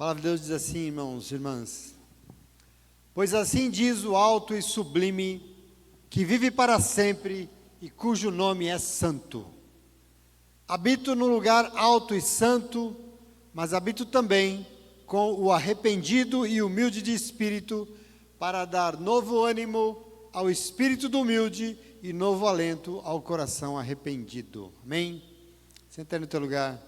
palavra de Deus diz assim, irmãos e irmãs: pois assim diz o alto e sublime, que vive para sempre e cujo nome é santo. Habito no lugar alto e santo, mas habito também com o arrependido e humilde de espírito, para dar novo ânimo ao espírito do humilde e novo alento ao coração arrependido. Amém? Senta aí no teu lugar.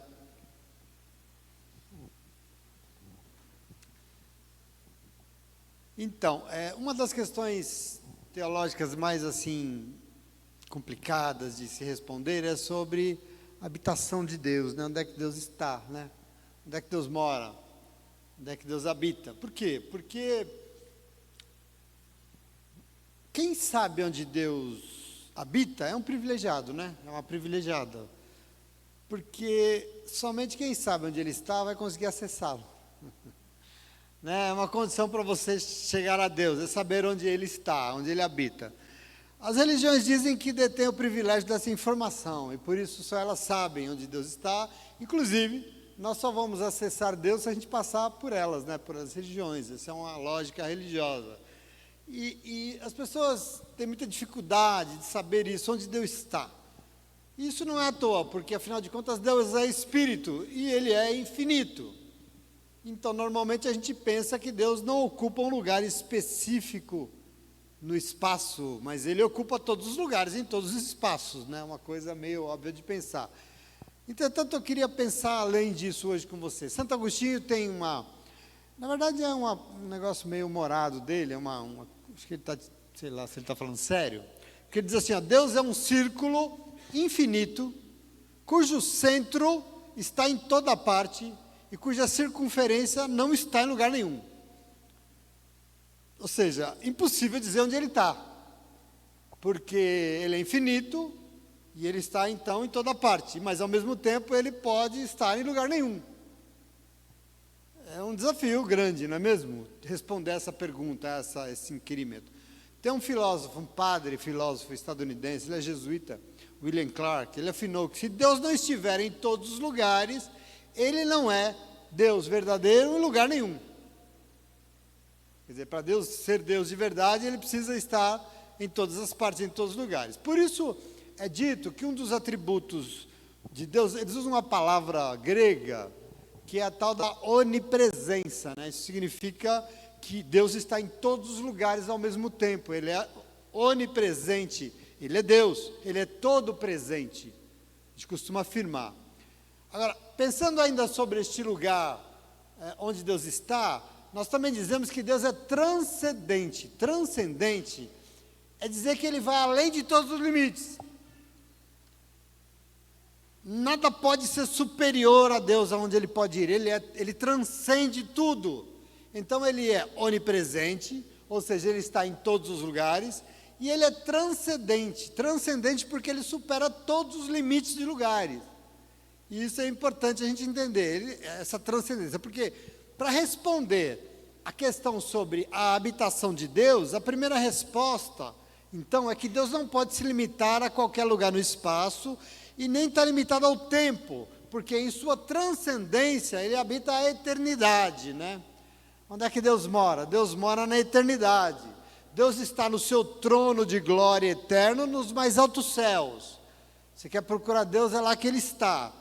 Então, uma das questões teológicas mais assim complicadas de se responder é sobre a habitação de Deus, né? Onde é que Deus está, né? Onde é que Deus mora? Onde é que Deus habita? Por quê? Porque quem sabe onde Deus habita é um privilegiado, né? É uma privilegiada. Porque somente quem sabe onde Ele está vai conseguir acessá-lo. Né? É uma condição para você chegar a Deus, é saber onde Ele está, onde Ele habita. As religiões dizem que detêm o privilégio dessa informação, e por isso só elas sabem onde Deus está. Inclusive, nós só vamos acessar Deus se a gente passar por elas, né? Por as religiões. Essa é uma lógica religiosa. E as pessoas têm muita dificuldade de saber isso, onde Deus está. E isso não é à toa, porque afinal de contas Deus é espírito e Ele é infinito. Então, normalmente a gente pensa que Deus não ocupa um lugar específico no espaço, mas Ele ocupa todos os lugares, em todos os espaços, né? Uma coisa meio óbvia de pensar. Entretanto, eu queria pensar além disso hoje com você. Santo Agostinho tem na verdade é um negócio meio humorado dele, acho que ele está, sei lá, se ele está falando sério, porque ele diz assim, ó: Deus é um círculo infinito, cujo centro está em toda parte, e cuja circunferência não está em lugar nenhum. Ou seja, impossível dizer onde Ele está, porque Ele é infinito, e Ele está então em toda parte, mas ao mesmo tempo Ele pode estar em lugar nenhum. É um desafio grande, não é mesmo? Responder essa pergunta, esse inquirimento. Tem um filósofo, um padre filósofo estadunidense, ele é jesuíta, William Clark, ele afirmou que se Deus não estiver em todos os lugares, Ele não é Deus verdadeiro em lugar nenhum. Quer dizer, para Deus ser Deus de verdade, Ele precisa estar em todas as partes, em todos os lugares. Por isso é dito que um dos atributos de Deus, eles usam uma palavra grega, que é a tal da onipresença, né? Isso significa que Deus está em todos os lugares ao mesmo tempo. Ele é onipresente, Ele é Deus, Ele é todo presente. A gente costuma afirmar. Agora, pensando ainda sobre este lugar onde Deus está, nós também dizemos que Deus é transcendente. Transcendente é dizer que Ele vai além de todos os limites. Nada pode ser superior a Deus aonde Ele pode ir. Ele transcende tudo. Então Ele é onipresente, ou seja, Ele está em todos os lugares, e Ele é transcendente. Transcendente porque Ele supera todos os limites de lugares. E isso é importante a gente entender, essa transcendência, porque para responder a questão sobre a habitação de Deus, a primeira resposta, então, é que Deus não pode se limitar a qualquer lugar no espaço, e nem está limitado ao tempo, porque em sua transcendência Ele habita a eternidade, né? Onde é que Deus mora? Deus mora na eternidade. Deus está no seu trono de glória eterno nos mais altos céus. Você quer procurar Deus, é lá que Ele está.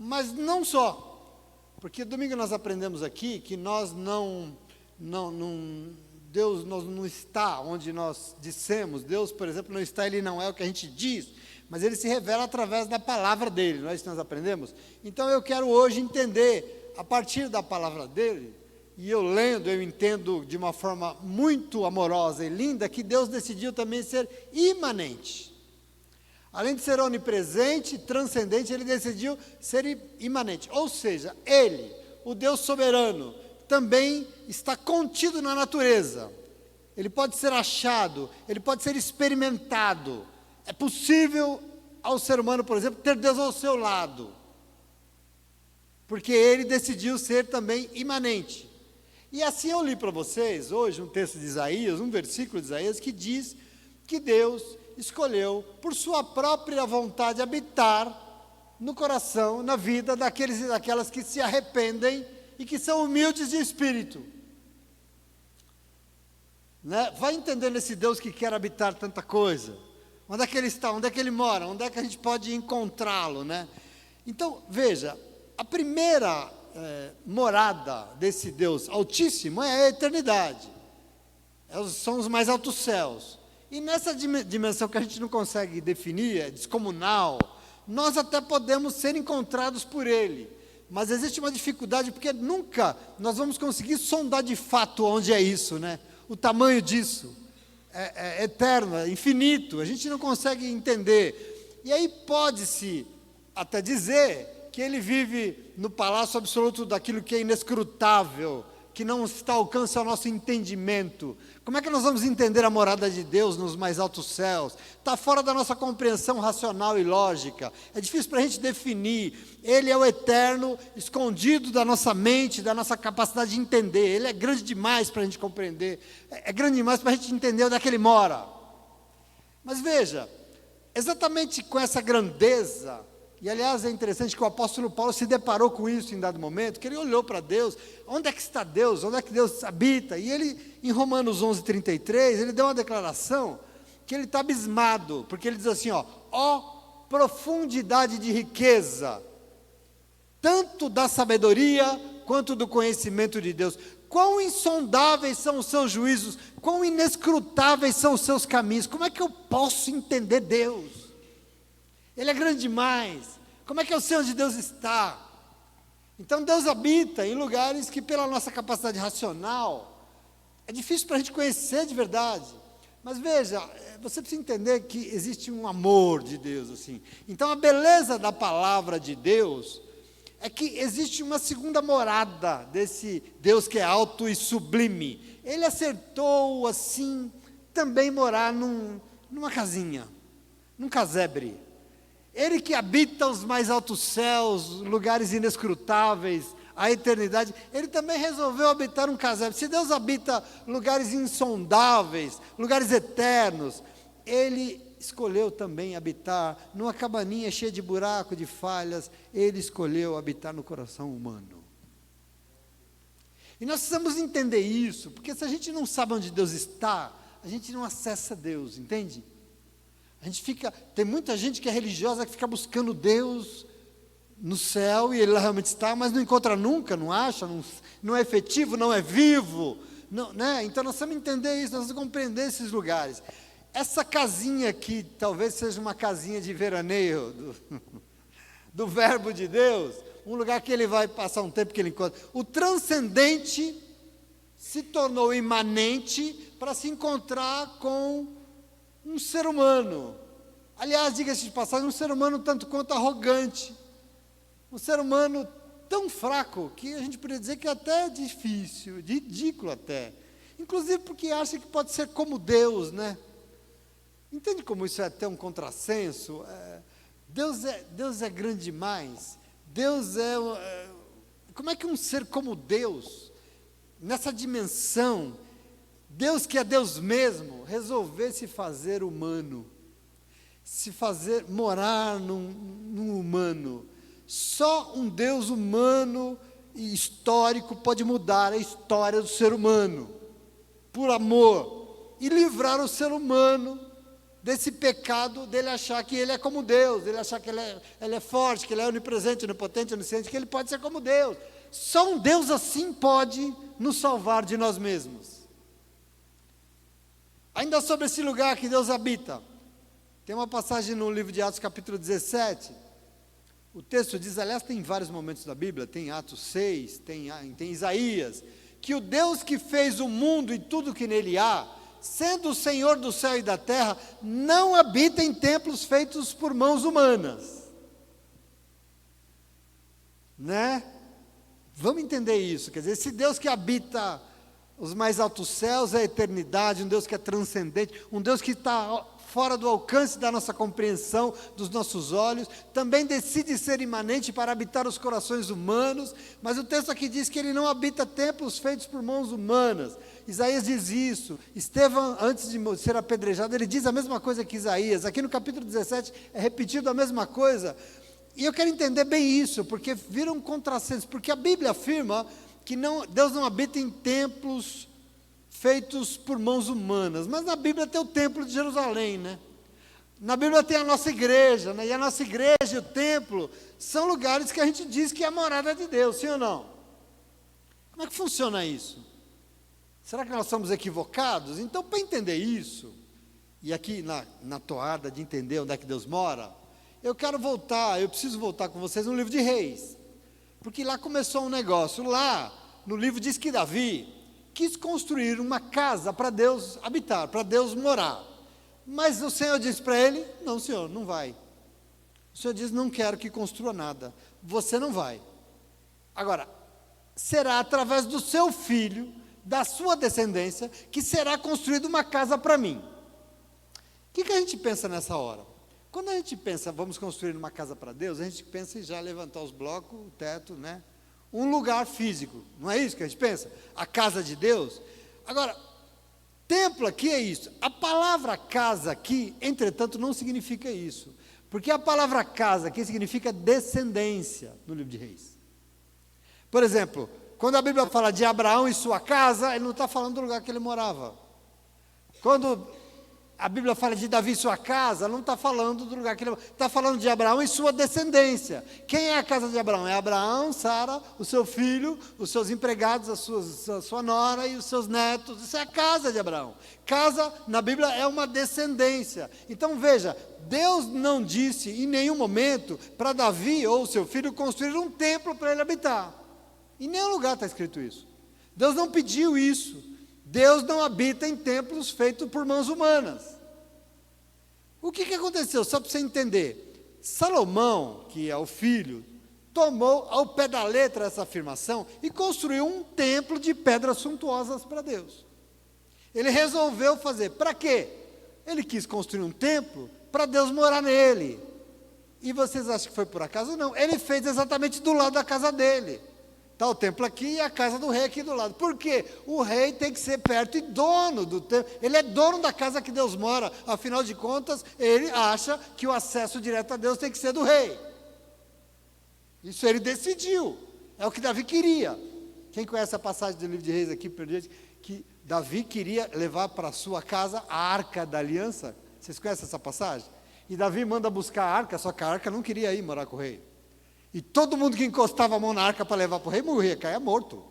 Mas não só, porque domingo nós aprendemos aqui que Deus não está onde nós dissemos. Deus, por exemplo, não está, Ele não é o que a gente diz, mas Ele se revela através da palavra dEle, não é isso que nós aprendemos? Então eu quero hoje entender, a partir da palavra dEle, e eu lendo, eu entendo de uma forma muito amorosa e linda, que Deus decidiu também ser imanente. Além de ser onipresente, transcendente, Ele decidiu ser imanente. Ou seja, Ele, o Deus soberano, também está contido na natureza. Ele pode ser achado, Ele pode ser experimentado. É possível ao ser humano, por exemplo, ter Deus ao seu lado. Porque Ele decidiu ser também imanente. E assim eu li para vocês hoje um texto de Isaías, um versículo de Isaías, que diz que Deus escolheu, por sua própria vontade, habitar no coração, na vida daqueles e daquelas que se arrependem e que são humildes de espírito. Né? Vai entendendo esse Deus que quer habitar tanta coisa. Onde é que ele está? Onde é que ele mora? Onde é que a gente pode encontrá-lo, né? Então, veja, a primeira morada desse Deus Altíssimo é a eternidade. São os mais altos céus. E nessa dimensão que a gente não consegue definir, é descomunal, nós até podemos ser encontrados por Ele. Mas existe uma dificuldade, porque nunca nós vamos conseguir sondar de fato onde é isso, né? O tamanho disso. É eterno, é infinito, a gente não consegue entender. E aí pode-se até dizer que ele vive no palácio absoluto daquilo que é inescrutável, que não está ao alcance ao nosso entendimento. Como é que nós vamos entender a morada de Deus nos mais altos céus? Está fora da nossa compreensão racional e lógica. É difícil para a gente definir. Ele é o eterno, escondido da nossa mente, da nossa capacidade de entender. Ele é grande demais para a gente compreender. É grande demais para a gente entender onde é que ele mora. Mas veja, exatamente com essa grandeza, e aliás é interessante que o apóstolo Paulo se deparou com isso em dado momento, que ele olhou para Deus, onde é que está Deus, onde é que Deus habita, e ele, em Romanos 11:33, ele deu uma declaração, que ele está abismado, porque ele diz assim, ó profundidade de riqueza, tanto da sabedoria, quanto do conhecimento de Deus, quão insondáveis são os seus juízos, quão inescrutáveis são os seus caminhos, como é que eu posso entender Deus? Ele é grande demais. Como é que eu sei onde Deus está? Então Deus habita em lugares que pela nossa capacidade racional é difícil para a gente conhecer de verdade. Mas veja, você precisa entender que existe um amor de Deus assim. Então a beleza da palavra de Deus é que existe uma segunda morada desse Deus que é alto e sublime. Ele acertou assim também morar numa casinha, num casebre. Ele que habita os mais altos céus, lugares inescrutáveis, a eternidade, ele também resolveu habitar um casebre. Se Deus habita lugares insondáveis, lugares eternos, ele escolheu também habitar numa cabaninha cheia de buraco, de falhas, ele escolheu habitar no coração humano. E nós precisamos entender isso, porque se a gente não sabe onde Deus está, a gente não acessa Deus, entende? A gente tem muita gente que é religiosa que fica buscando Deus no céu e ele lá realmente está, mas não encontra nunca, não acha, não é efetivo, não é vivo, não, né? Então nós precisamos entender isso, nós precisamos compreender esses lugares. Essa casinha aqui, talvez seja uma casinha de veraneio do verbo de Deus, um lugar que ele vai passar um tempo que ele encontra. O transcendente se tornou imanente para se encontrar com um ser humano, aliás, diga-se de passagem, um ser humano tanto quanto arrogante, um ser humano tão fraco, que a gente poderia dizer que é até difícil, ridículo até, inclusive porque acha que pode ser como Deus, né? Entende como isso é até um contrassenso? Deus é grande demais, como é que um ser como Deus, nessa dimensão, Deus que é Deus mesmo, resolver se fazer humano, se fazer morar num humano. Só um Deus humano e histórico pode mudar a história do ser humano, por amor, e livrar o ser humano desse pecado dele achar que ele é como Deus, ele achar que ele é forte, que ele é onipresente, onipotente, onisciente, que ele pode ser como Deus. Só um Deus assim pode nos salvar de nós mesmos. Ainda sobre esse lugar que Deus habita, tem uma passagem no livro de Atos capítulo 17, o texto diz, aliás tem vários momentos da Bíblia, tem Atos 6, tem Isaías, que o Deus que fez o mundo e tudo que nele há, sendo o Senhor do céu e da terra, não habita em templos feitos por mãos humanas, né? Vamos entender isso, quer dizer, esse Deus que habita os mais altos céus, a eternidade, um Deus que é transcendente, um Deus que está fora do alcance da nossa compreensão, dos nossos olhos, também decide ser imanente para habitar os corações humanos, mas o texto aqui diz que ele não habita templos feitos por mãos humanas. Isaías diz isso, Estevão, antes de ser apedrejado, ele diz a mesma coisa que Isaías, aqui no capítulo 17 é repetido a mesma coisa, e eu quero entender bem isso, porque vira um contrassenso, porque a Bíblia afirma que Deus não habita em templos feitos por mãos humanas, mas na Bíblia tem o templo de Jerusalém, né? Na Bíblia tem a nossa igreja, né? E a nossa igreja e o templo são lugares que a gente diz que é a morada de Deus, sim ou não? Como é que funciona isso? Será que nós estamos equivocados? Então, para entender isso, e aqui na toada de entender onde é que Deus mora, eu preciso voltar com vocês no livro de Reis, porque lá começou um negócio. Lá, no livro diz que Davi quis construir uma casa para Deus habitar, para Deus morar. Mas o Senhor disse para ele: não, Senhor, não vai. O Senhor diz: não quero que construa nada, você não vai. Agora, será através do seu filho, da sua descendência, que será construída uma casa para mim. O que a gente pensa nessa hora? Quando a gente pensa, vamos construir uma casa para Deus, a gente pensa em já levantar os blocos, o teto, né? Um lugar físico, não é isso que a gente pensa? A casa de Deus. Agora, templo aqui é isso. A palavra casa aqui, entretanto, não significa isso. Porque a palavra casa aqui significa descendência no livro de Reis. Por exemplo, quando a Bíblia fala de Abraão e sua casa, ele não está falando do lugar que ele morava. Quando a Bíblia fala de Davi e sua casa, não está falando do lugar que ele morava. Está falando de Abraão e sua descendência. Quem é a casa de Abraão? É Abraão, Sara, o seu filho, os seus empregados, a sua nora e os seus netos. Isso é a casa de Abraão. Casa, na Bíblia, é uma descendência. Então, veja, Deus não disse em nenhum momento para Davi ou seu filho construir um templo para ele habitar. Em nenhum lugar está escrito isso. Deus não pediu isso. Deus não habita em templos feitos por mãos humanas. O que aconteceu? Só para você entender. Salomão, que é o filho, tomou ao pé da letra essa afirmação e construiu um templo de pedras suntuosas para Deus. Ele resolveu fazer. Para quê? Ele quis construir um templo para Deus morar nele. E vocês acham que foi por acaso? Não. Ele fez exatamente do lado da casa dele. Está o templo aqui e a casa do rei aqui do lado. Por quê? O rei tem que ser perto e dono do templo. Ele é dono da casa que Deus mora. Afinal de contas, ele acha que o acesso direto a Deus tem que ser do rei. Isso ele decidiu. É o que Davi queria. Quem conhece a passagem do livro de Reis aqui, que Davi queria levar para a sua casa a arca da aliança? Vocês conhecem essa passagem? E Davi manda buscar a arca, só que a arca não queria ir morar com o rei. E todo mundo que encostava a mão na arca para levar para o rei morria, caía morto.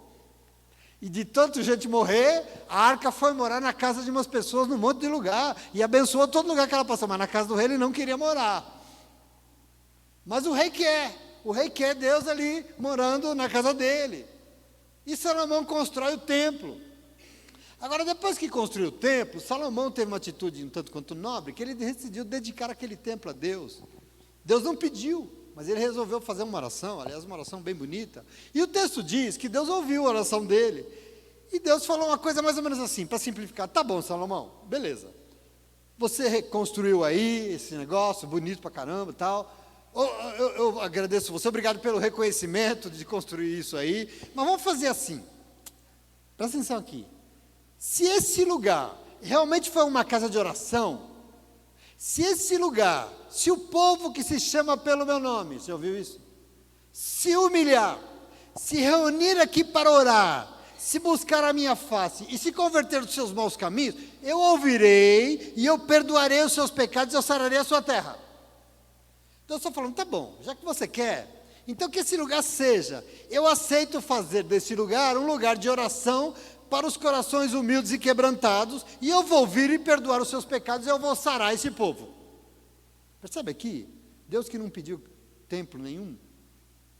E de tanta gente morrer, a arca foi morar na casa de umas pessoas num monte de lugar, e abençoou todo lugar que ela passou, mas na casa do rei ele não queria morar. Mas o rei quer Deus ali morando na casa dele. E Salomão constrói o templo. Agora, depois que construiu o templo, Salomão teve uma atitude um tanto quanto nobre, que ele decidiu dedicar aquele templo a Deus. Deus não pediu, mas ele resolveu fazer uma oração, aliás, uma oração bem bonita. E o texto diz que Deus ouviu a oração dele. E Deus falou uma coisa mais ou menos assim, para simplificar: tá bom, Salomão, beleza. Você reconstruiu aí esse negócio, bonito pra caramba e tal. Eu agradeço você, obrigado pelo reconhecimento de construir isso aí. Mas vamos fazer assim. Presta atenção aqui. Se esse lugar realmente foi uma casa de oração, se esse lugar, se o povo que se chama pelo meu nome, você ouviu isso? Se humilhar, se reunir aqui para orar, se buscar a minha face e se converter dos seus maus caminhos, eu ouvirei e eu perdoarei os seus pecados e eu sararei a sua terra. Então eu estou falando, tá bom, já que você quer, então que esse lugar seja, eu aceito fazer desse lugar um lugar de oração para os corações humildes e quebrantados, e eu vou vir e perdoar os seus pecados, e eu vou sarar esse povo. Percebe aqui? Deus que não pediu templo nenhum,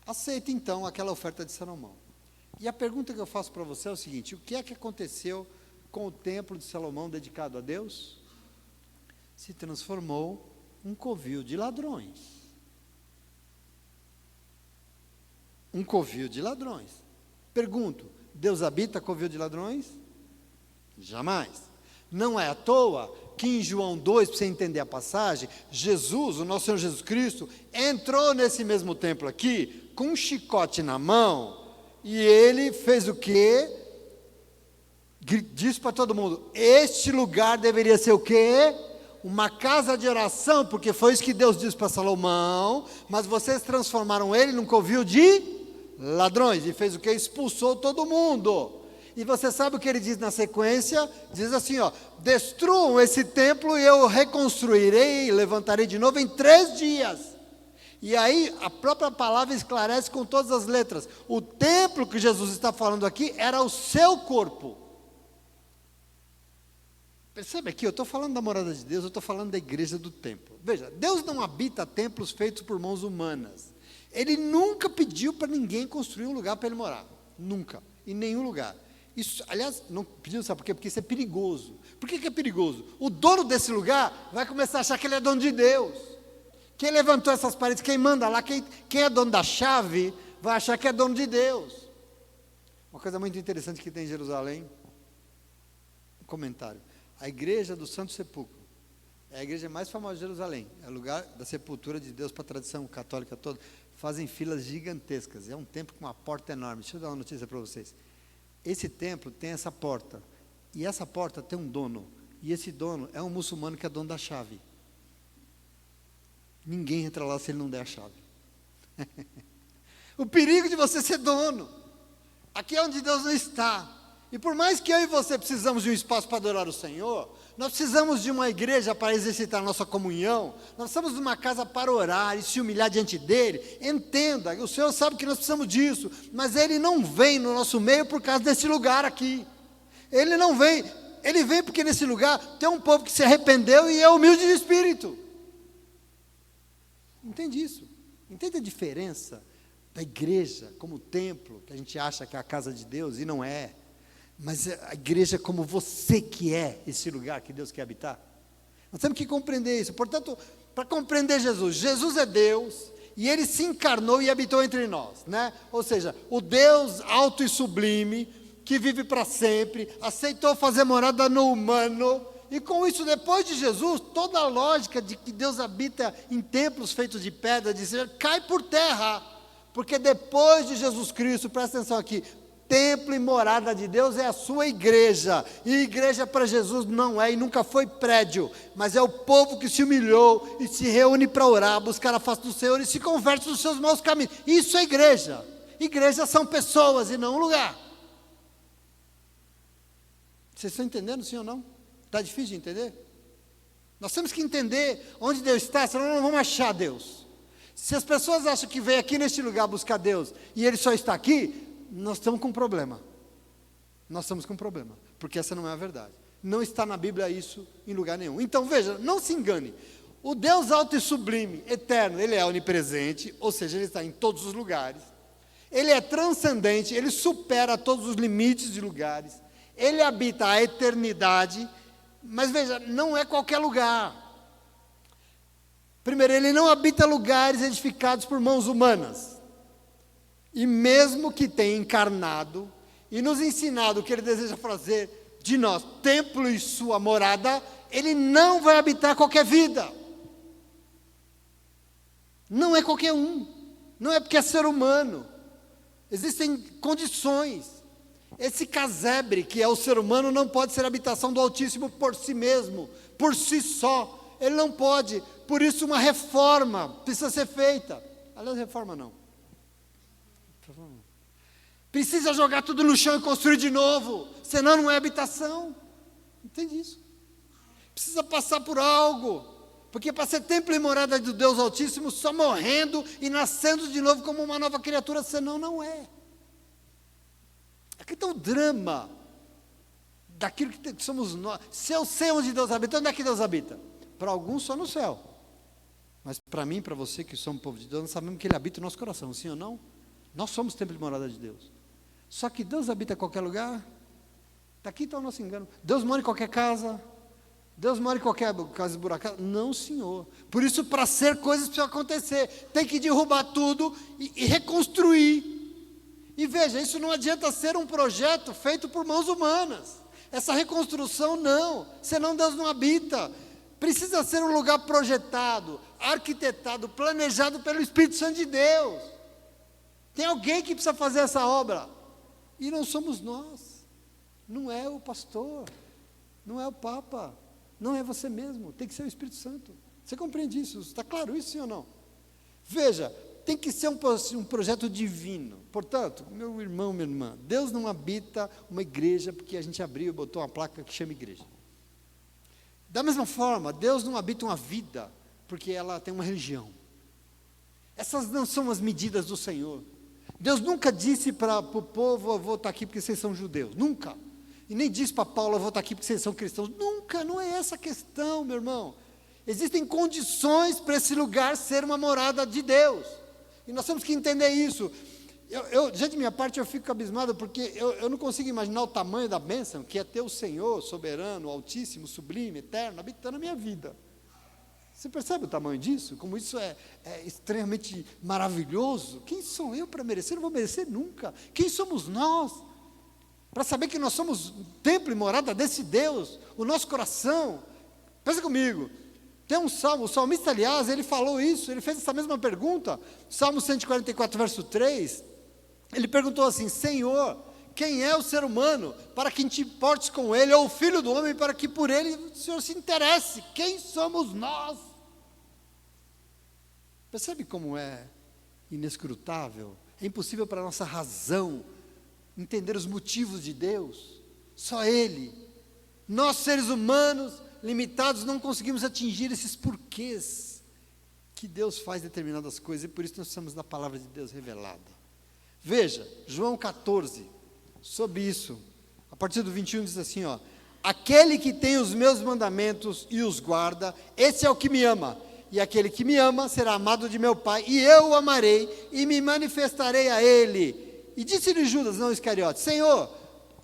aceita então aquela oferta de Salomão. E a pergunta que eu faço para você é o seguinte: o que é que aconteceu com o templo de Salomão dedicado a Deus? Se transformou um covil de ladrões. Um covil de ladrões. Pergunto: Deus habita covil de ladrões? Jamais. Não é à toa que em João 2, para você entender a passagem, Jesus, o nosso Senhor Jesus Cristo, entrou nesse mesmo templo aqui, com um chicote na mão, e ele fez o quê? Disse para todo mundo: este lugar deveria ser o quê? Uma casa de oração, porque foi isso que Deus disse para Salomão, mas vocês transformaram ele num covil de ladrões. E fez o que? Expulsou todo mundo. E você sabe o que ele diz na sequência? Diz assim, ó: destruam esse templo e eu reconstruirei e levantarei de novo em 3 dias. E aí a própria palavra esclarece com todas as letras. O templo que Jesus está falando aqui era o seu corpo. Percebe aqui, eu estou falando da morada de Deus, eu estou falando da igreja do templo. Veja, Deus não habita templos feitos por mãos humanas. Ele nunca pediu para ninguém construir um lugar para ele morar. Nunca, em nenhum lugar. Isso, aliás, não pediu, sabe por quê? Porque isso é perigoso. Por que é perigoso? O dono desse lugar vai começar a achar que ele é dono de Deus. Quem levantou essas paredes, quem manda lá, quem é dono da chave, vai achar que é dono de Deus. Uma coisa muito interessante que tem em Jerusalém, um comentário: a igreja do Santo Sepulcro é a igreja mais famosa de Jerusalém, é o lugar da sepultura de Deus para a tradição católica toda. Fazem filas gigantescas, é um templo com uma porta enorme. Deixa eu dar uma notícia para vocês. Esse templo tem essa porta, e essa porta tem um dono, e esse dono é um muçulmano que é dono da chave. Ninguém entra lá se ele não der a chave. O perigo de você ser dono. Aqui é onde Deus não está. E por mais que eu e você precisamos de um espaço para adorar o Senhor, nós precisamos de uma igreja para exercitar a nossa comunhão, nós precisamos de uma casa para orar e se humilhar diante dEle. Entenda, o Senhor sabe que nós precisamos disso, mas Ele não vem no nosso meio por causa desse lugar aqui. Ele não vem, Ele vem porque nesse lugar tem um povo que se arrependeu e é humilde de espírito. Entende isso? Entende a diferença da igreja como templo, que a gente acha que é a casa de Deus e não é, mas a igreja como você que é esse lugar que Deus quer habitar? Nós temos que compreender isso. Portanto, para compreender Jesus, Jesus é Deus e Ele se encarnou e habitou entre nós, né? Ou seja, o Deus alto e sublime, que vive para sempre, aceitou fazer morada no humano. E com isso, depois de Jesus, toda a lógica de que Deus habita em templos feitos de pedra, cai por terra. Porque depois de Jesus Cristo, presta atenção aqui, templo e morada de Deus é a sua igreja. E igreja para Jesus não é e nunca foi prédio, mas é o povo que se humilhou e se reúne para orar, buscar a face do Senhor e se converte dos seus maus caminhos. Isso é igreja. Igrejas são pessoas e não um lugar. Vocês estão entendendo, sim ou não? Está difícil de entender? Nós temos que entender onde Deus está, senão nós não vamos achar Deus. Se as pessoas acham que vem aqui neste lugar buscar Deus e Ele só está aqui, nós estamos com um problema. Nós estamos com um problema, porque essa não é a verdade. Não está na Bíblia isso em lugar nenhum. Então veja, não se engane. O Deus alto e sublime, eterno, Ele é onipresente, ou seja, Ele está em todos os lugares. Ele é transcendente, Ele supera todos os limites de lugares. Ele habita a eternidade. Mas veja, não é qualquer lugar. Primeiro, Ele não habita lugares edificados por mãos humanas. E mesmo que tenha encarnado e nos ensinado o que Ele deseja fazer de nós, templo e sua morada, Ele não vai habitar qualquer vida. Não é qualquer um. Não é porque é ser humano. Existem condições. Esse casebre que é o ser humano não pode ser habitação do Altíssimo por si mesmo, por si só. Ele não pode. Por isso uma reforma precisa ser feita. Aliás, reforma não. Precisa jogar tudo no chão e construir de novo, senão não é habitação. Entende isso? Precisa passar por algo, porque para ser templo e morada do Deus Altíssimo, só morrendo e nascendo de novo como uma nova criatura, senão não é. Aqui está o drama daquilo que somos nós. Se eu sei onde Deus habita, onde é que Deus habita? Para alguns só no céu, mas para mim, para você que somos povo de Deus, nós sabemos que Ele habita no nosso coração, sim ou não? Nós somos templo de morada de Deus. Só que Deus habita em qualquer lugar? Daqui está o nosso engano. Deus mora em qualquer casa? Deus mora em qualquer casa esburacada? Não, Senhor. Por isso, para ser coisas precisa acontecer. Tem que derrubar tudo e reconstruir. E veja, isso não adianta ser um projeto feito por mãos humanas. Essa reconstrução não, senão Deus não habita. Precisa ser um lugar projetado, arquitetado, planejado pelo Espírito Santo de Deus. Tem alguém que precisa fazer essa obra. E não somos nós. Não é o pastor, não é o Papa, não é você mesmo, tem que ser o Espírito Santo. Você compreende isso? Está claro isso, sim ou não? Veja, tem que ser um projeto divino. Portanto, meu irmão, minha irmã, Deus não habita uma igreja porque a gente abriu e botou uma placa que chama igreja. Da mesma forma, Deus não habita uma vida porque ela tem uma religião. Essas não são as medidas do Senhor. Deus nunca disse para o povo: eu vou estar aqui porque vocês são judeus. Nunca. E nem disse para Paulo: eu vou estar aqui porque vocês são cristãos. Nunca, não é essa a questão, meu irmão. Existem condições para esse lugar ser uma morada de Deus. E nós temos que entender isso. Já de minha parte, eu fico abismado, porque eu não consigo imaginar o tamanho da bênção que é ter o Senhor soberano, altíssimo, sublime, eterno, habitando a minha vida. Você percebe o tamanho disso? Como isso é extremamente maravilhoso? Quem sou eu para merecer? Não vou merecer nunca. Quem somos nós? Para saber que nós somos templo e morada desse Deus, o nosso coração. Pensa comigo. Tem um salmo, o salmista, aliás, ele falou isso, ele fez essa mesma pergunta. Salmo 144, verso 3. Ele perguntou assim: Senhor, quem é o ser humano para que te importes com ele, ou o filho do homem para que por ele o Senhor se interesse? Quem somos nós? Percebe como é inescrutável? É impossível para a nossa razão entender os motivos de Deus. Só Ele. Nós, seres humanos, limitados, não conseguimos atingir esses porquês que Deus faz determinadas coisas, e por isso nós precisamos da palavra de Deus revelada. Veja, João 14, sobre isso, a partir do 21 diz assim, ó: aquele que tem os meus mandamentos e os guarda, esse é o que me ama, e aquele que me ama será amado de meu Pai, e eu o amarei, e me manifestarei a ele. E disse-lhe Judas, não Iscariote: Senhor,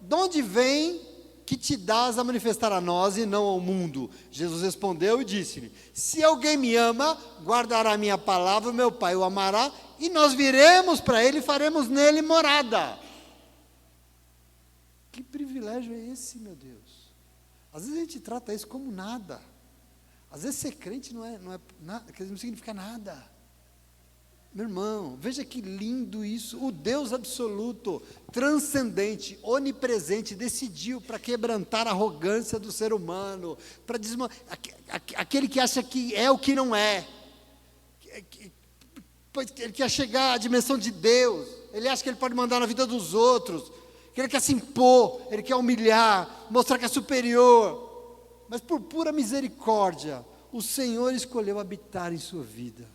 de onde vem que te dás a manifestar a nós e não ao mundo? Jesus respondeu e disse-lhe: se alguém me ama, guardará a minha palavra, o meu Pai o amará, e nós viremos para ele e faremos nele morada. Que privilégio é esse, meu Deus? Às vezes a gente trata isso como nada. Às vezes ser crente não é nada, não significa nada. Meu irmão, veja que lindo isso. O Deus absoluto, transcendente, onipresente, decidiu para quebrantar a arrogância do ser humano, para aquele que acha que é o que não é, ele quer chegar à dimensão de Deus, ele acha que ele pode mandar na vida dos outros, que ele quer se impor, ele quer humilhar, mostrar que é superior. Mas por pura misericórdia, o Senhor escolheu habitar em sua vida.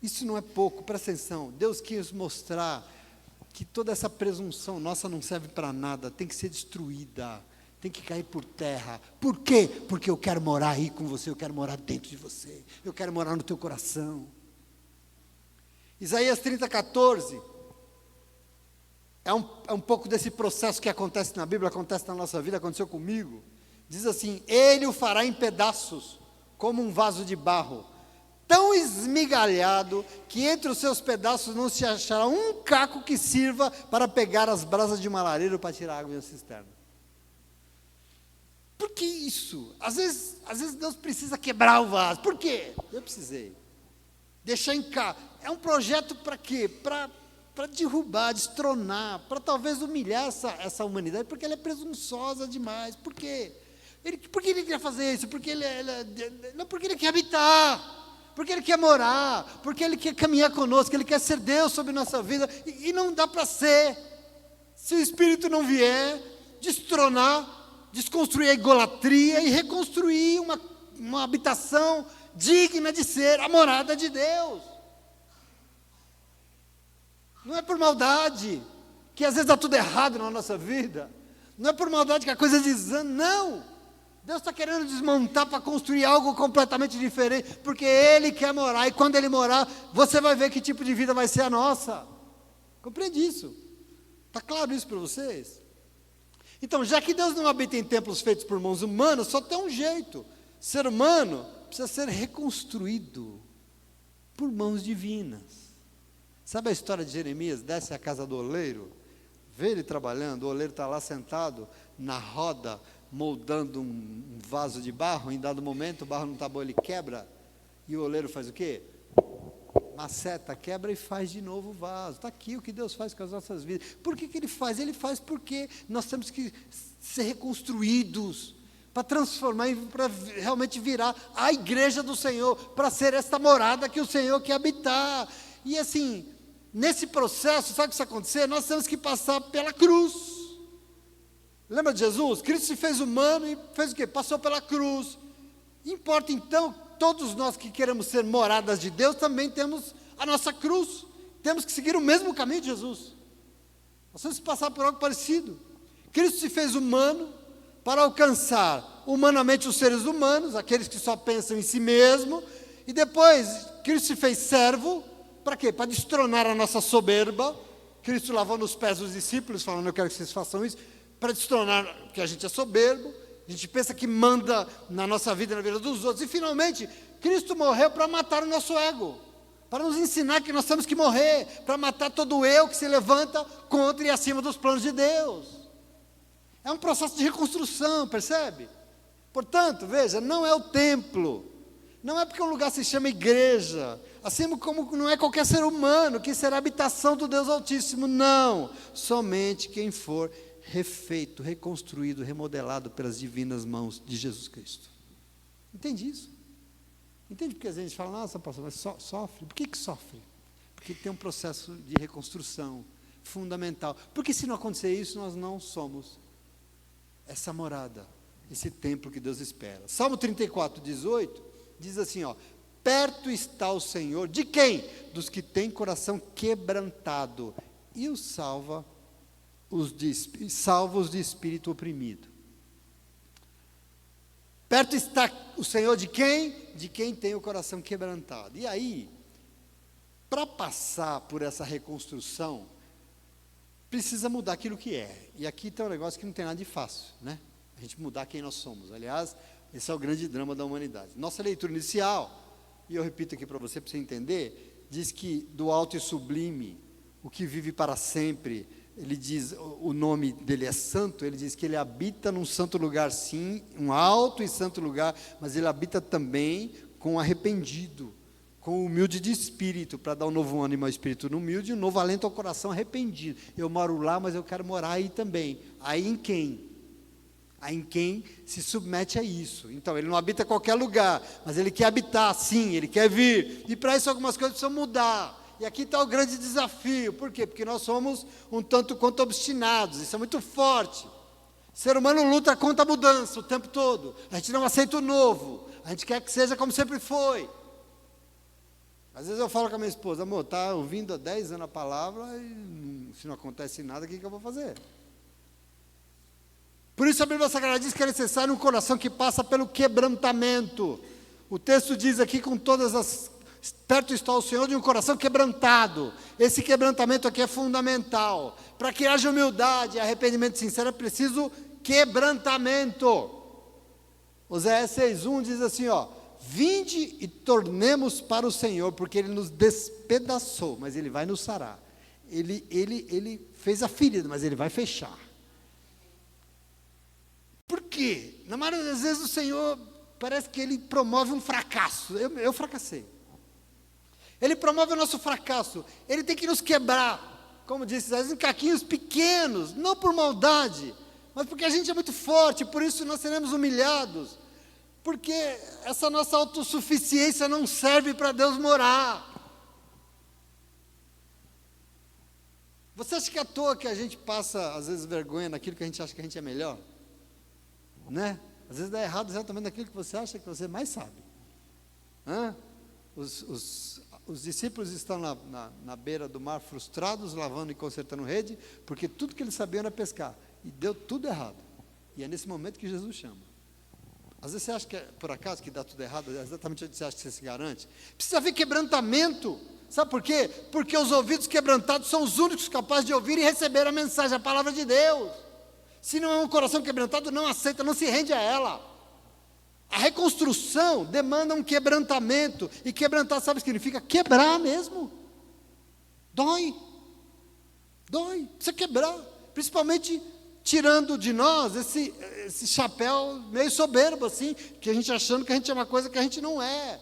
Isso não é pouco, presta atenção. Deus quis mostrar que toda essa presunção nossa não serve para nada, tem que ser destruída, tem que cair por terra. Por quê? Porque eu quero morar aí com você, eu quero morar dentro de você, eu quero morar no teu coração. Isaías 30, 14, é um pouco desse processo que acontece na Bíblia, acontece na nossa vida, aconteceu comigo. Diz assim: ele o fará em pedaços, como um vaso de barro, tão esmigalhado, que entre os seus pedaços não se achará um caco que sirva para pegar as brasas de uma lareira para tirar água em uma cisterna. Por que isso? Às vezes Deus precisa quebrar o vaso. Por quê? Eu precisei. Deixar em cá. É um projeto para quê? Para derrubar, destronar, para talvez humilhar essa humanidade, porque ela é presunçosa demais. Por quê? Por que ele quer fazer isso? Porque porque ele quer habitar, porque ele quer morar, porque ele quer caminhar conosco, ele quer ser Deus sobre nossa vida, e não dá para ser, se o Espírito não vier, destronar, desconstruir a idolatria e reconstruir uma habitação digna de ser a morada de Deus. Não é por maldade, que às vezes dá tudo errado na nossa vida, não é por maldade que a coisa desanda, não. Deus está querendo desmontar para construir algo completamente diferente, porque Ele quer morar, e quando Ele morar, você vai ver que tipo de vida vai ser a nossa. Compreende isso? Está claro isso para vocês? Então, já que Deus não habita em templos feitos por mãos humanas, só tem um jeito: ser humano precisa ser reconstruído por mãos divinas. Sabe a história de Jeremias? Desce à casa do oleiro, vê ele trabalhando, o oleiro está lá sentado na roda, moldando um vaso de barro. Em dado momento o barro não está bom, ele quebra, e o oleiro faz o quê? Maceta, quebra e faz de novo o vaso. Está aqui o que Deus faz com as nossas vidas. Por que Ele faz? Ele faz porque nós temos que ser reconstruídos, para transformar e para realmente virar a igreja do Senhor, para ser esta morada que o Senhor quer habitar. E assim, nesse processo, sabe o que isso acontecer? Nós temos que passar pela cruz. Lembra de Jesus? Cristo se fez humano e fez o quê? Passou pela cruz. Importa então, todos nós que queremos ser moradas de Deus, também temos a nossa cruz. Temos que seguir o mesmo caminho de Jesus. Nós temos que passar por algo parecido. Cristo se fez humano para alcançar humanamente os seres humanos, aqueles que só pensam em si mesmo, e depois Cristo se fez servo, para quê? Para destronar a nossa soberba. Cristo lavou nos pés dos discípulos, falando, eu quero que vocês façam isso, para destronar que a gente é soberbo, a gente pensa que manda na nossa vida e na vida dos outros, e finalmente, Cristo morreu para matar o nosso ego, para nos ensinar que nós temos que morrer, para matar todo o eu que se levanta contra e acima dos planos de Deus. É um processo de reconstrução, percebe? Portanto, veja, não é o templo, não é porque um lugar se chama igreja, assim como não é qualquer ser humano que será habitação do Deus Altíssimo, não, somente quem for refeito, reconstruído, remodelado pelas divinas mãos de Jesus Cristo. Entende isso? Entende porque a gente fala, nossa pastor, mas sofre, por que sofre? Porque tem um processo de reconstrução fundamental, porque se não acontecer isso, nós não somos essa morada, esse templo que Deus espera. Salmo 34, 18, diz assim, ó, perto está o Senhor, de quem? Dos que têm coração quebrantado, e os salva os de espírito oprimido. Perto está o Senhor de quem? De quem tem o coração quebrantado. E aí, para passar por essa reconstrução, precisa mudar aquilo que é. E aqui tem um negócio que não tem nada de fácil, né? A gente mudar quem nós somos. Aliás, esse é o grande drama da humanidade. Nossa leitura inicial, e eu repito aqui para você entender, diz que do alto e sublime, o que vive para sempre, ele diz, o nome dele é santo, ele diz que ele habita num santo lugar sim, um alto e santo lugar, mas ele habita também com arrependido, com humilde de espírito, para dar um novo ânimo ao espírito humilde e um novo alento ao coração arrependido. Eu moro lá, mas eu quero morar aí também. Aí em quem? Aí em quem se submete a isso. Então, ele não habita em qualquer lugar, mas ele quer habitar, sim, ele quer vir. E para isso algumas coisas precisam mudar. E aqui está o grande desafio. Por quê? Porque nós somos um tanto quanto obstinados, isso é muito forte. O ser humano luta contra a mudança o tempo todo. A gente não aceita o novo, a gente quer que seja como sempre foi. Às vezes eu falo com a minha esposa, amor, está ouvindo há 10 anos a palavra e se não acontece nada, o que eu vou fazer? Por isso a Bíblia Sagrada diz que é necessário um coração que passa pelo quebrantamento. O texto diz aqui com todas as... Perto está o Senhor de um coração quebrantado. Esse quebrantamento aqui é fundamental. Para que haja humildade e arrependimento sincero é preciso quebrantamento. Oséias 6,1 diz assim, ó, vinde e tornemos para o Senhor, porque Ele nos despedaçou, mas Ele vai nos sarar. Ele fez a ferida, mas Ele vai fechar. Por quê? Na maioria das vezes o Senhor, parece que Ele promove um fracasso. Eu fracassei. Ele promove o nosso fracasso. Ele tem que nos quebrar, como disse, em caquinhos pequenos, não por maldade, mas porque a gente é muito forte, por isso nós seremos humilhados. Porque essa nossa autossuficiência não serve para Deus morar. Você acha que é à toa que a gente passa, às vezes, vergonha naquilo que a gente acha que a gente é melhor? Né? Às vezes dá errado exatamente naquilo que você acha que você mais sabe. Os discípulos estão na beira do mar, frustrados, lavando e consertando rede, porque tudo que eles sabiam era pescar. E deu tudo errado. E é nesse momento que Jesus chama. Às vezes você acha que é por acaso que dá tudo errado, é exatamente onde você acha que você se garante. Precisa haver quebrantamento. Sabe por quê? Porque os ouvidos quebrantados são os únicos capazes de ouvir e receber a mensagem, a palavra de Deus. Se não é um coração quebrantado, não aceita, não se rende a ela. A reconstrução demanda um quebrantamento. E quebrantar, sabe o que significa? Quebrar mesmo. Dói. Dói. Precisa quebrar. Principalmente tirando de nós esse chapéu meio soberbo, assim, que a gente achando que a gente é uma coisa que a gente não é.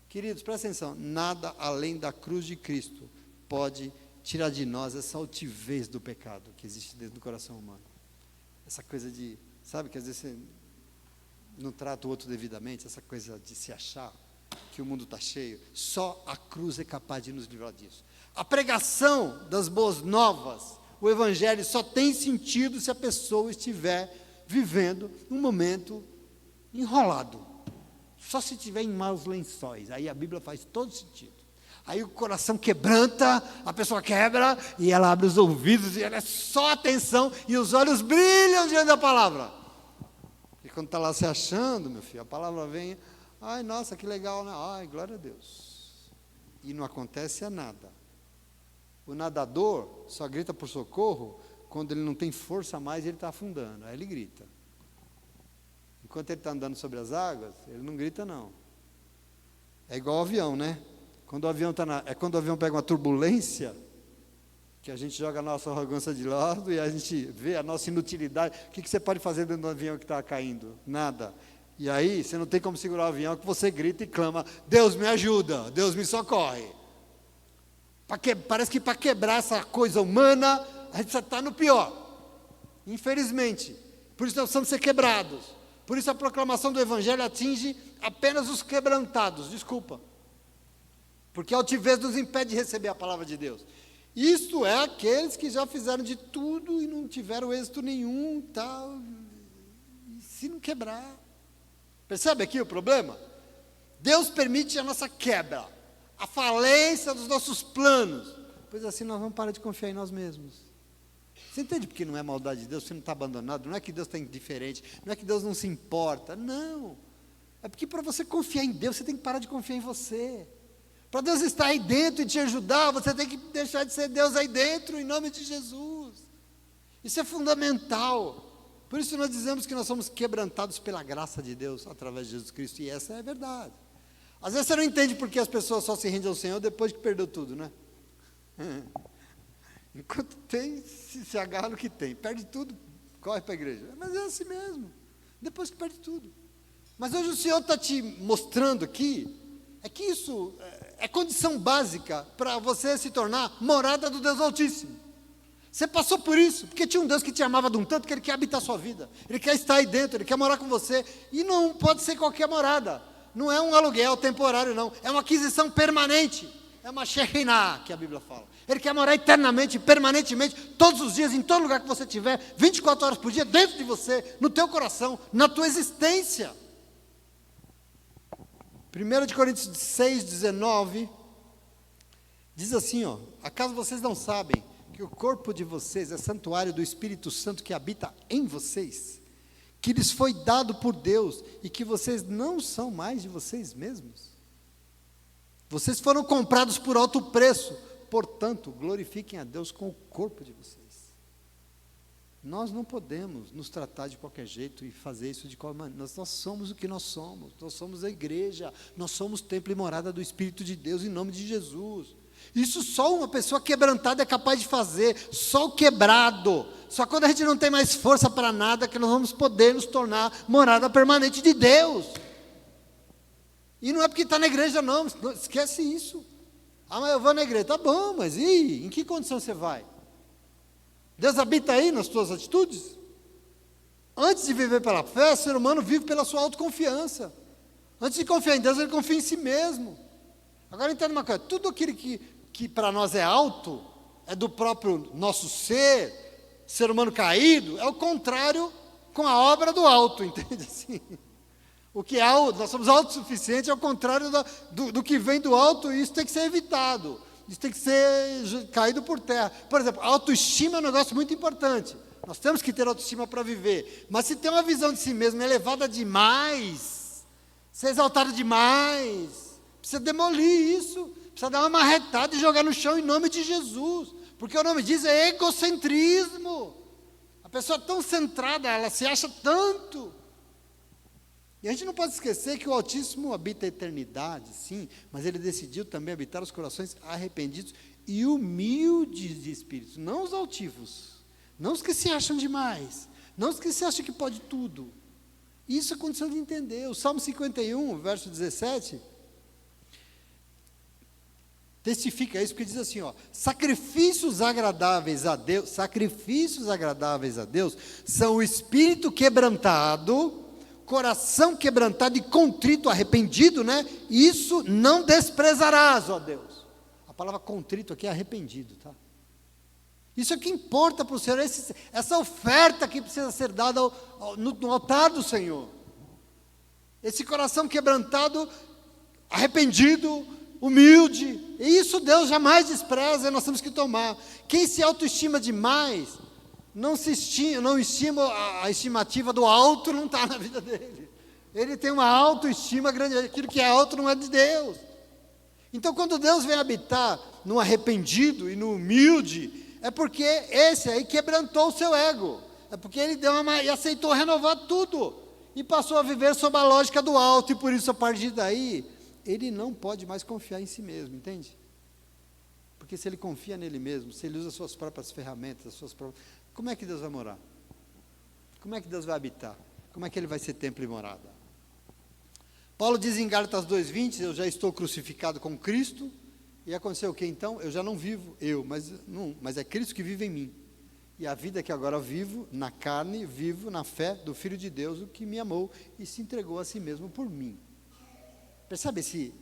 Queridos, presta atenção, nada além da cruz de Cristo pode tirar de nós essa altivez do pecado que existe dentro do coração humano. Essa coisa de, sabe, que às vezes você não trata o outro devidamente, essa coisa de se achar. que o mundo está cheio. Só a cruz é capaz de nos livrar disso. A pregação das boas novas, o evangelho só tem sentido se a pessoa estiver vivendo um momento enrolado. Só se estiver em maus lençóis. Aí a Bíblia faz todo sentido. Aí o coração quebranta, a pessoa quebra, e ela abre os ouvidos, e ela é só atenção, e os olhos brilham diante da palavra. E quando está lá se achando, meu filho, a palavra vem, ai, nossa, que legal, né? Ai, glória a Deus. E não acontece nada. O nadador só grita por socorro quando ele não tem força mais e ele está afundando. Aí ele grita. Enquanto ele está andando sobre as águas, ele não grita, não. É igual ao avião, né? Quando o avião quando o avião pega uma turbulência, que a gente joga a nossa arrogância de lado e a gente vê a nossa inutilidade. O que você pode fazer dentro do avião que está caindo? Nada. E aí, você não tem como segurar o avião, que você grita e clama, Deus me ajuda, Deus me socorre. Parece que para quebrar essa coisa humana, a gente está no pior. Infelizmente. Por isso nós precisamos ser quebrados. Por isso a proclamação do Evangelho atinge apenas os quebrantados, desculpa. Porque a altivez nos impede de receber a palavra de Deus. Isto é aqueles que já fizeram de tudo e não tiveram êxito nenhum, tal, e se não quebrar. Percebe aqui o problema? Deus permite a nossa quebra, a falência dos nossos planos, pois assim nós vamos parar de confiar em nós mesmos. Você entende porque não é maldade de Deus, você não está abandonado, não é que Deus está indiferente, não é que Deus não se importa, não. É porque para você confiar em Deus, você tem que parar de confiar em você. Para Deus estar aí dentro e te ajudar, você tem que deixar de ser Deus aí dentro, em nome de Jesus. Isso é fundamental. Por isso nós dizemos que nós somos quebrantados pela graça de Deus, através de Jesus Cristo, e essa é a verdade. Às vezes você não entende porque as pessoas só se rendem ao Senhor depois que perdeu tudo, né? Enquanto tem, se agarra no que tem. Perde tudo, corre para a igreja. Mas é assim mesmo, depois que perde tudo. Mas hoje o Senhor está te mostrando aqui, é que isso é condição básica para você se tornar morada do Deus Altíssimo. Você passou por isso, porque tinha um Deus que te amava de um tanto que Ele quer habitar a sua vida. Ele quer estar aí dentro, Ele quer morar com você. E não pode ser qualquer morada. Não é um aluguel temporário, não. É uma aquisição permanente. É uma Shekinah, que a Bíblia fala. Ele quer morar eternamente, permanentemente, todos os dias, em todo lugar que você estiver, 24 horas por dia, dentro de você, no teu coração, na tua existência. 1 Coríntios 6,19, diz assim, ó, acaso vocês não sabem que o corpo de vocês é santuário do Espírito Santo que habita em vocês, que lhes foi dado por Deus e que vocês não são mais de vocês mesmos? Vocês foram comprados por alto preço, portanto, glorifiquem a Deus com o corpo de vocês. Nós não podemos nos tratar de qualquer jeito e fazer isso de qualquer maneira. Nós somos o que nós somos a igreja, nós somos templo e morada do Espírito de Deus em nome de Jesus. Isso só uma pessoa quebrantada é capaz de fazer, só o quebrado. Só quando a gente não tem mais força para nada que nós vamos poder nos tornar morada permanente de Deus. E não é porque está na igreja não, esquece isso. Ah, mas eu vou na igreja, tá bom, mas e em que condição você vai? Deus habita aí nas tuas atitudes? Antes de viver pela fé, o ser humano vive pela sua autoconfiança. Antes de confiar em Deus, ele confia em si mesmo. Agora entenda uma coisa, tudo aquilo que para nós é alto, é do próprio nosso ser humano caído, é o contrário com a obra do alto, entende assim? O que é alto, nós somos autossuficientes, é o contrário do que vem do alto, e isso tem que ser evitado. Isso tem que ser caído por terra. Por exemplo, a autoestima é um negócio muito importante. Nós temos que ter autoestima para viver. Mas se tem uma visão de si mesmo elevada demais, ser exaltado demais, precisa demolir isso. Precisa dar uma marretada e jogar no chão em nome de Jesus. Porque o nome diz é egocentrismo. A pessoa tão centrada, ela se acha tanto. E a gente não pode esquecer que o Altíssimo habita a eternidade, sim, mas Ele decidiu também habitar os corações arrependidos e humildes de espírito, não os altivos, não os que se acham demais, não os que se acham que pode tudo. Isso é condição de entender. O Salmo 51, verso 17, testifica isso, porque diz assim, ó, sacrifícios agradáveis a Deus são o espírito quebrantado, coração quebrantado e contrito, arrependido, né? Isso não desprezarás, ó Deus. A palavra contrito aqui é arrependido, tá? Isso é o que importa para o Senhor, essa oferta que precisa ser dada no altar do Senhor. Esse coração quebrantado, arrependido, humilde, e isso Deus jamais despreza, nós temos que tomar. Quem se autoestima demais, não estima a estimativa do alto, não está na vida dele. Ele tem uma autoestima grande, aquilo que é alto não é de Deus. Então quando Deus vem habitar no arrependido e no humilde, é porque esse aí quebrantou o seu ego, é porque ele e aceitou renovar tudo, e passou a viver sob a lógica do alto, e por isso a partir daí, ele não pode mais confiar em si mesmo, entende? Porque se ele confia nele mesmo, se ele usa as suas próprias ferramentas, como é que Deus vai morar? Como é que Deus vai habitar? Como é que ele vai ser templo e morada? Paulo diz em Gálatas 2:20, eu já estou crucificado com Cristo, e aconteceu o que então? Eu já não vivo eu, mas é Cristo que vive em mim. E a vida que agora vivo, na carne, vivo na fé do Filho de Deus, o que me amou e se entregou a si mesmo por mim. Percebe esse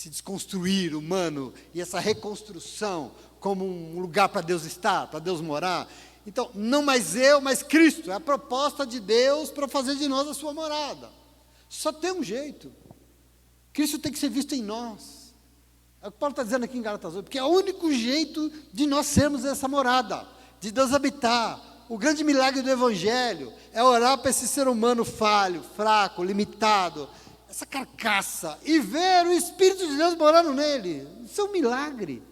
desconstruir humano e essa reconstrução como um lugar para Deus estar, para Deus morar? Então, não mais eu, mas Cristo, é a proposta de Deus para fazer de nós a sua morada. Só tem um jeito, Cristo tem que ser visto em nós. É o que Paulo está dizendo aqui em Gálatas 8, porque é o único jeito de nós sermos essa morada, de Deus habitar. O grande milagre do Evangelho é orar para esse ser humano falho, fraco, limitado, essa carcaça, e ver o Espírito de Deus morando nele. Isso é um milagre,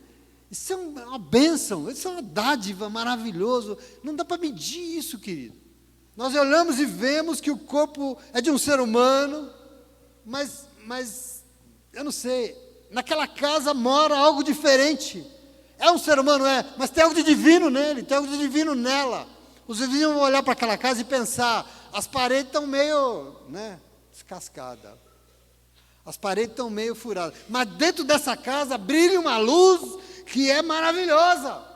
isso é uma bênção, isso é uma dádiva maravilhoso. Não dá para medir isso, querido. Nós olhamos e vemos que o corpo é de um ser humano, mas eu não sei, naquela casa mora algo diferente. É um ser humano, mas tem algo de divino nele, tem algo de divino nela. Os vizinhos vão olhar para aquela casa e pensar, as paredes estão meio, descascadas. As paredes estão meio furadas. Mas dentro dessa casa brilha uma luz que é maravilhosa.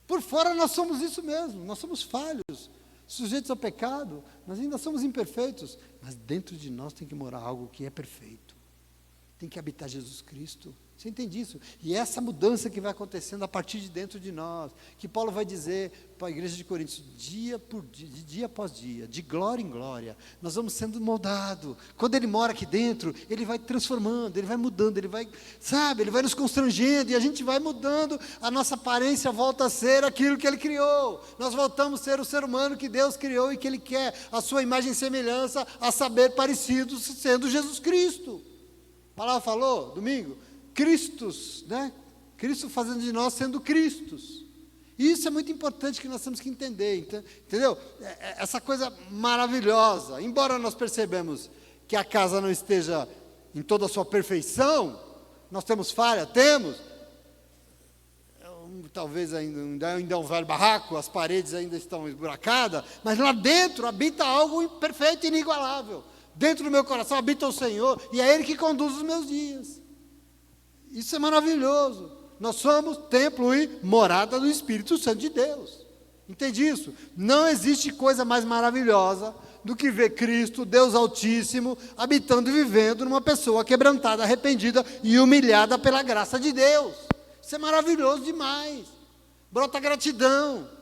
Por fora nós somos isso mesmo, nós somos falhos, sujeitos ao pecado, nós ainda somos imperfeitos, mas dentro de nós tem que morar algo que é perfeito, tem que habitar Jesus Cristo. Você entende isso? E essa mudança que vai acontecendo a partir de dentro de nós, que Paulo vai dizer para a igreja de Coríntios, dia após dia, de glória em glória, nós vamos sendo moldados. Quando ele mora aqui dentro, ele vai transformando, ele vai mudando, ele vai nos constrangendo, e a gente vai mudando, a nossa aparência volta a ser aquilo que ele criou. Nós voltamos a ser o ser humano que Deus criou e que ele quer, a sua imagem e semelhança, a saber, parecidos, sendo Jesus Cristo. A palavra falou, domingo, Cristos, Cristo fazendo de nós sendo Cristos. Isso é muito importante que nós temos que entender, entendeu? Essa coisa maravilhosa, embora nós percebamos que a casa não esteja em toda a sua perfeição, nós temos falha, talvez ainda é um velho barraco, as paredes ainda estão esburacadas, mas lá dentro habita algo perfeito e inigualável. Dentro do meu coração habita o Senhor, e é Ele que conduz os meus dias. Isso é maravilhoso. Nós somos templo e morada do Espírito Santo de Deus. Entende isso? Não existe coisa mais maravilhosa do que ver Cristo, Deus Altíssimo, habitando e vivendo numa pessoa quebrantada, arrependida e humilhada pela graça de Deus. Isso é maravilhoso demais. Brota gratidão.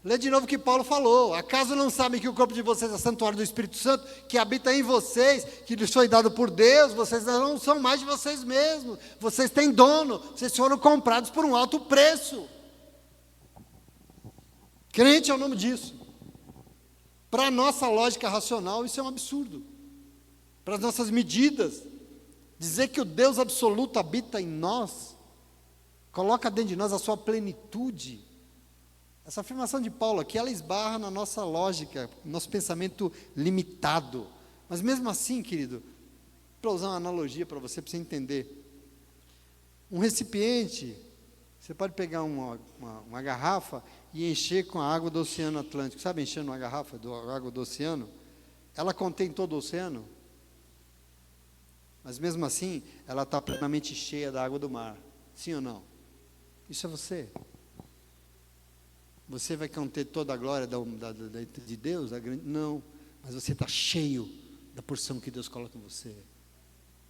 Lê de novo o que Paulo falou. Acaso não sabem que o corpo de vocês é santuário do Espírito Santo, que habita em vocês, que lhes foi dado por Deus? Vocês não são mais de vocês mesmos. Vocês têm dono. Vocês foram comprados por um alto preço. Crente é o nome disso. Para a nossa lógica racional, isso é um absurdo. Para as nossas medidas, dizer que o Deus absoluto habita em nós, coloca dentro de nós a sua plenitude. Essa afirmação de Paulo aqui, ela esbarra na nossa lógica, nosso pensamento limitado. Mas mesmo assim, querido, para usar uma analogia para você entender, um recipiente, você pode pegar uma garrafa e encher com a água do Oceano Atlântico. Sabe encher uma garrafa de água do oceano? Ela contém todo o oceano, mas mesmo assim, ela está plenamente cheia da água do mar. Sim ou não? Isso é você. você vai conter toda a glória de Deus? Não, mas você está cheio da porção que Deus coloca em você.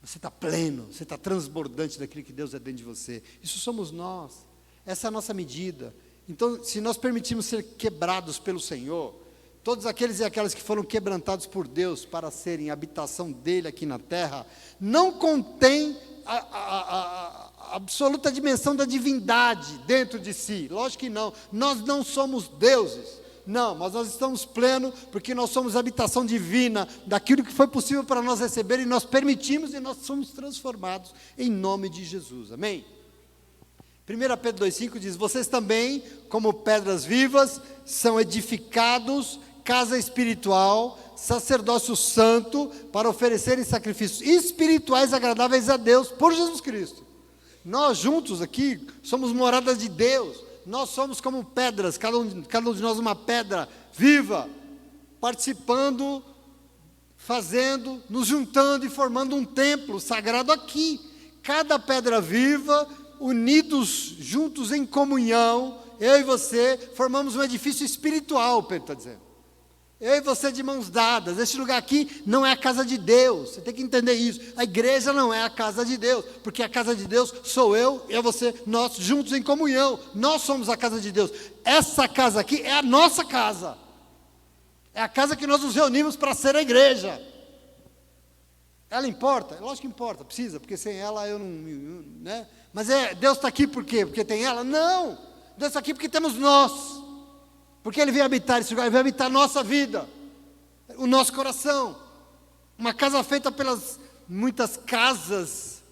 Você está pleno, você está transbordante daquilo que Deus é dentro de você. Isso somos nós, essa é a nossa medida. Então, se nós permitirmos ser quebrados pelo Senhor, todos aqueles e aquelas que foram quebrantados por Deus para serem habitação dele aqui na terra, não contém a absoluta dimensão da divindade dentro de si. Lógico que não, nós não somos deuses, não, mas nós estamos plenos porque nós somos habitação divina daquilo que foi possível para nós receber e nós permitimos e nós somos transformados em nome de Jesus, amém? 1 Pedro 2,5 diz, vocês também, como pedras vivas, são edificados, casa espiritual, sacerdócio santo, para oferecerem sacrifícios espirituais agradáveis a Deus, por Jesus Cristo. Nós juntos aqui, somos moradas de Deus, nós somos como pedras, cada um de nós uma pedra viva, participando, fazendo, nos juntando e formando um templo sagrado aqui. Cada pedra viva, unidos juntos em comunhão, eu e você, formamos um edifício espiritual, Pedro está dizendo. Eu e você de mãos dadas, este lugar aqui não é a casa de Deus, você tem que entender isso, a igreja não é a casa de Deus, porque a casa de Deus sou eu e você, nós juntos em comunhão, nós somos a casa de Deus, essa casa aqui é a nossa casa, é a casa que nós nos reunimos para ser a igreja. Ela importa? Lógico que importa, precisa, porque sem ela eu não, né? Mas Deus está aqui por quê? Porque tem ela? Não, Deus está aqui porque temos nós. Porque Ele veio habitar esse lugar, Ele veio habitar a nossa vida, o nosso coração. Uma casa feita pelas muitas casas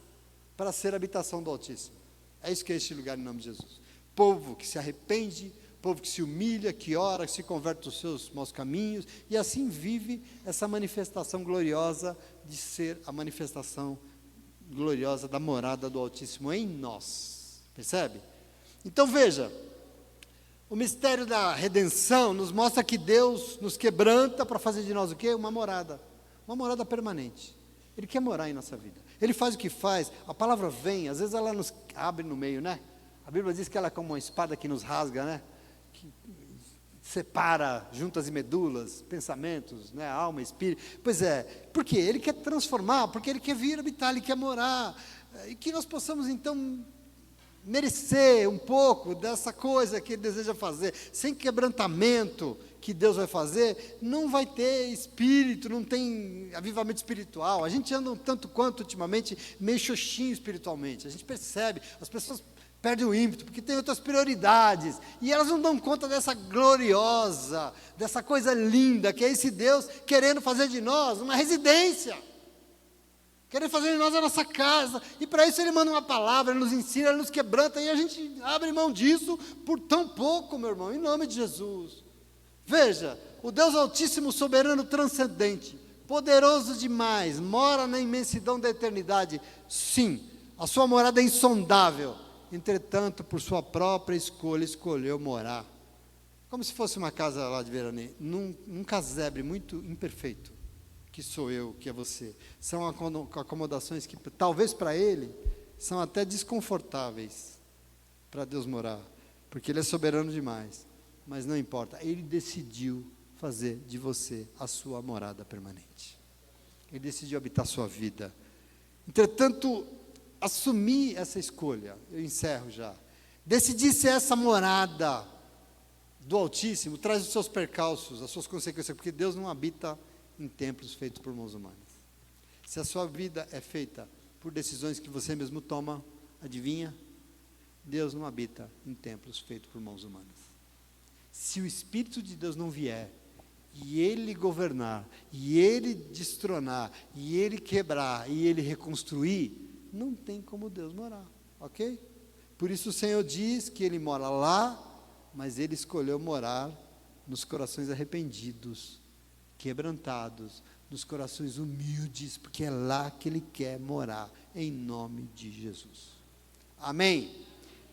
para ser habitação do Altíssimo. É isso que é este lugar em nome de Jesus. Povo que se arrepende, povo que se humilha, que ora, que se converte dos seus maus caminhos, e assim vive essa manifestação gloriosa de ser a manifestação gloriosa da morada do Altíssimo em nós. Percebe? Então veja, o mistério da redenção nos mostra que Deus nos quebranta para fazer de nós o quê? Uma morada permanente. Ele quer morar em nossa vida. Ele faz o que faz, a palavra vem, às vezes ela nos abre no meio, né? A Bíblia diz que ela é como uma espada que nos rasga, né? Que separa juntas e medulas, pensamentos, né? Alma, espírito. Pois é, por quê? Ele quer transformar, porque Ele quer vir habitar, Ele quer morar. E que nós possamos então merecer um pouco dessa coisa que Ele deseja fazer, sem quebrantamento que Deus vai fazer, não vai ter espírito, não tem avivamento espiritual. A gente anda um tanto quanto ultimamente meio xoxinho espiritualmente, a gente percebe, as pessoas perdem o ímpeto, porque tem outras prioridades, e elas não dão conta dessa gloriosa, dessa coisa linda, que é esse Deus querendo fazer de nós uma residência, querendo fazer de nós a nossa casa, e para isso Ele manda uma palavra, Ele nos ensina, Ele nos quebranta, e a gente abre mão disso por tão pouco, meu irmão, em nome de Jesus. Veja, o Deus Altíssimo, soberano, transcendente, poderoso demais, mora na imensidão da eternidade, sim, a sua morada é insondável, entretanto, por sua própria escolha, escolheu morar, como se fosse uma casa lá de veraneio, num casebre muito imperfeito, que sou eu, que é você. São acomodações que, talvez para Ele, são até desconfortáveis para Deus morar, porque Ele é soberano demais, mas não importa, Ele decidiu fazer de você a sua morada permanente, Ele decidiu habitar a sua vida. Entretanto, assumir essa escolha, eu encerro já, decidir ser essa morada do Altíssimo, traz os seus percalços, as suas consequências, porque Deus não habita em templos feitos por mãos humanas. Se a sua vida é feita por decisões que você mesmo toma, adivinha? Deus não habita em templos feitos por mãos humanas. Se o Espírito de Deus não vier, e Ele governar, e Ele destronar, e Ele quebrar, e Ele reconstruir, não tem como Deus morar, ok? Por isso o Senhor diz que Ele mora lá, mas Ele escolheu morar nos corações arrependidos, quebrantados, nos corações humildes, porque é lá que Ele quer morar, em nome de Jesus. Amém?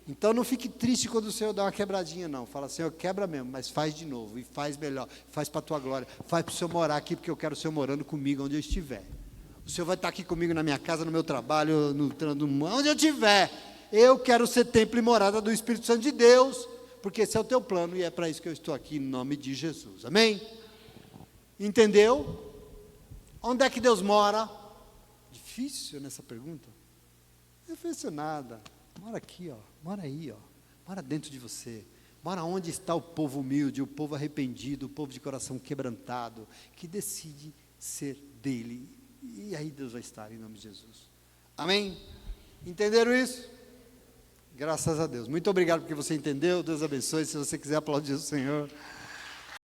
Então não fique triste quando o Senhor dá uma quebradinha, não. Fala, Senhor, quebra mesmo, mas faz de novo, e faz melhor, faz para a tua glória, faz para o Senhor morar aqui, porque eu quero o Senhor morando comigo onde eu estiver. O Senhor vai estar aqui comigo na minha casa, no meu trabalho, onde eu estiver. Eu quero ser templo e morada do Espírito Santo de Deus, porque esse é o teu plano e é para isso que eu estou aqui, em nome de Jesus. Amém? Entendeu? Onde é que Deus mora? Difícil nessa pergunta. Não é difícil nada. Mora aqui, ó. Mora aí, ó. Mora dentro de você. Mora onde está o povo humilde, o povo arrependido, o povo de coração quebrantado, que decide ser dele. E aí Deus vai estar em nome de Jesus. Amém? Entenderam isso? Graças a Deus. Muito obrigado porque você entendeu. Deus abençoe. Se você quiser aplaudir o Senhor.